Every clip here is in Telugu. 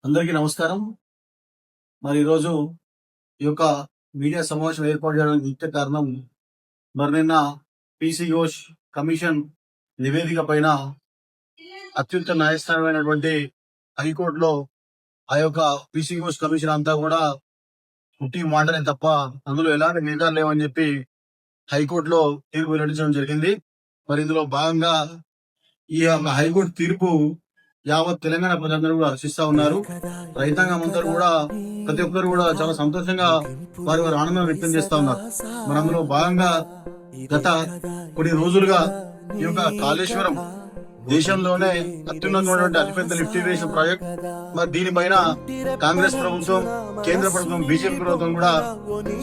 అందరికీ నమస్కారం. మరి ఈరోజు ఈ యొక్క మీడియా సమావేశం ఏర్పాటు చేయడానికి ముఖ్య కారణం నిన్న పీసీ ఘోష్ కమిషన్ నివేదిక పైన అత్యున్నత న్యాయస్థానమైనటువంటి హైకోర్టులో ఆ యొక్క పీసీ ఘోష్ కమిషన్ అంతా కూడా పుట్టి మాటలే తప్ప అందులో ఎలాంటి నిజాలు లేవని చెప్పి హైకోర్టులో తీర్పు వెల్లడించడం జరిగింది. మరి ఇందులో భాగంగా ఈ యొక్క హైకోర్టు తీర్పు యావత్ తెలంగాణ ప్రజలందరూ కూడా హర్షిస్తా ఉన్నారు. రైతాంగం అందరూ కూడా ప్రతి ఒక్కరు కూడా చాలా సంతోషంగా వారి ఆనందం వ్యక్తం చేస్తా ఉన్నారు. మరి అందులో భాగంగా గత కొన్ని రోజులుగా ఈ యొక్క కాళేశ్వరం దేశంలోనే అత్యున్నతమైనటువంటి అతిపెద్ద లిఫ్ట్ ఇరిగేషన్ ప్రాజెక్ట్. మరి దీనిపైన కాంగ్రెస్ ప్రభుత్వం, కేంద్ర ప్రభుత్వం, బీజేపీ ప్రభుత్వం కూడా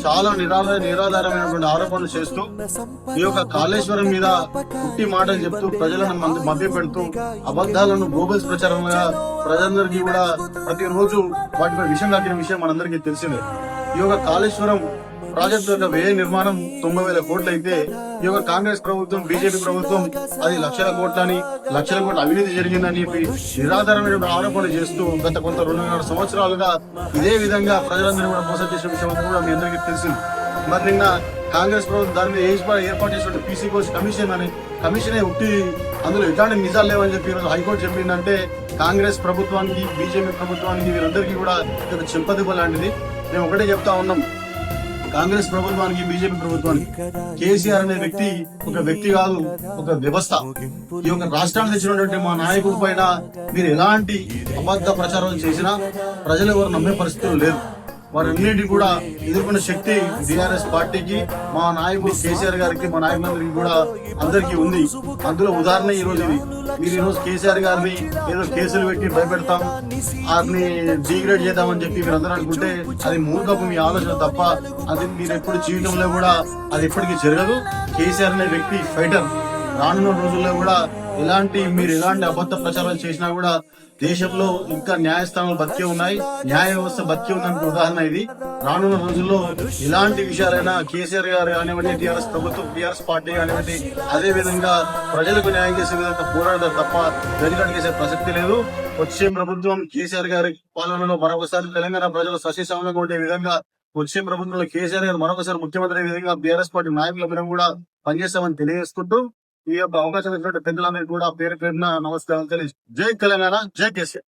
చాలా నిరాధారమైనటువంటి ఆరోపణలు చేస్తూ ఈ యొక్క కాళేశ్వరం మీద పుట్టి మాటలు చెప్తూ ప్రజలను మభ్య పెడుతూ అబద్ధాలను గోబల్స్ ప్రచారంగా ప్రజలందరికీ కూడా ప్రతిరోజు వాటిపై విషయం దాకిన విషయం మనందరికీ తెలిసిందే. ఈ యొక్క కాళేశ్వరం ప్రాజెక్టు యొక్క వ్యయ నిర్మాణం 90,000 కోట్లు అయితే ఈ యొక్క కాంగ్రెస్ ప్రభుత్వం, బీజేపీ ప్రభుత్వం అది లక్షల కోట్ల అవినీతి జరిగిందని చెప్పి నిరాధారమైన ఆరోపణలు చేస్తూ గత 2.5 సంవత్సరాలుగా ఇదే విధంగా ప్రజలందరూ కూడా మోసం చేసిన విషయం కూడా మీ అందరికీ తెలిసింది. మరి నిన్న కాంగ్రెస్ ప్రభుత్వం దాని మీద ఏర్పాటు చేసిన పీసీ ఘోష్ కమిషనే ఉట్టి అందులో ఎట్లాంటి నిజాలు లేవని చెప్పి ఈరోజు హైకోర్టు చెప్పిందంటే కాంగ్రెస్ ప్రభుత్వానికి, బీజేపీ ప్రభుత్వానికి వీరందరికీ కూడా చెంపదెబ్బ లాంటిది. మేము ఒకటే చెప్తా ఉన్నాం, కాంగ్రెస్ ప్రభుత్వానికి, బీజేపీ ప్రభుత్వానికి కేసీఆర్ అనే వ్యక్తి ఒక వ్యక్తి కాదు, ఒక వ్యవస్థ. ఈ యొక్క రాష్ట్రానికి తెచ్చినటువంటి మా నాయకుల పైన మీరు ఎలాంటి అబద్ధ ప్రచారం చేసినా ప్రజలు ఎవరు నమ్మే పరిస్థితులు లేరు. వారన్నిటి కూడా ఎదుర్కొన్న శక్తి బీఆర్ఎస్ పార్టీకి, మా నాయకుడు కేసీఆర్ గారికి, మా నాయకులందరికీ కూడా అందరికీ ఉంది. అందులో ఉదాహరణ ఈ రోజు ఇది. మీరు ఈ రోజు కేసీఆర్ గారిని ఏదో కేసులు పెట్టి భయపెడతాం, వారిని డిగ్రేడ్ చేద్దామని చెప్పి మీరు అందరూ అనుకుంటే అది మూర్ఖపు మీ ఆలోచన తప్ప అది మీరు ఎప్పుడు జీవితంలో కూడా అది ఎప్పటికీ జరగదు. కేసీఆర్ అనే వ్యక్తి ఫైటర్. రానున్న రోజుల్లో కూడా మీరు ఎలాంటి అబద్ధ ప్రచారం చేసినా కూడా దేశంలో ఇంకా న్యాయస్థానాలు బతికే ఉన్నాయి, న్యాయ వ్యవస్థ బతికే ఉందని ఉదాహరణ ఇది. రానున్న రోజుల్లో ఇలాంటి విషయాలైనా కేసీఆర్ గారు కానివ్వండి, టీఆర్ఎస్ ప్రభుత్వం, టీఆర్ఎస్ పార్టీ కానివ్వండి, అదే విధంగా ప్రజలకు న్యాయం చేసే విధంగా పోరాడతారు తప్ప వెనుకడు చేసే ప్రసక్తి లేదు. వచ్చే ప్రభుత్వం కేసీఆర్ గారి పాలనలో మరొకసారి తెలంగాణ ప్రజలు సస్యశ్యామలంగా ఉండే విధంగా, వచ్చే ప్రభుత్వంలో కేసీఆర్ గారు మరొకసారి ముఖ్యమంత్రి అయ్యే విధంగా బీఆర్ఎస్ పార్టీ నాయకుల మీద కూడా పనిచేస్తామని తెలియజేసుకుంటూ ఈ యొక్క అవకాశం ఇచ్చినట్టు పెద్దలందరికీ కూడా పేరు పేరున నమస్కారం తెలియజేస్తాం. జై తెలంగాణ, జై కేసీఆర్.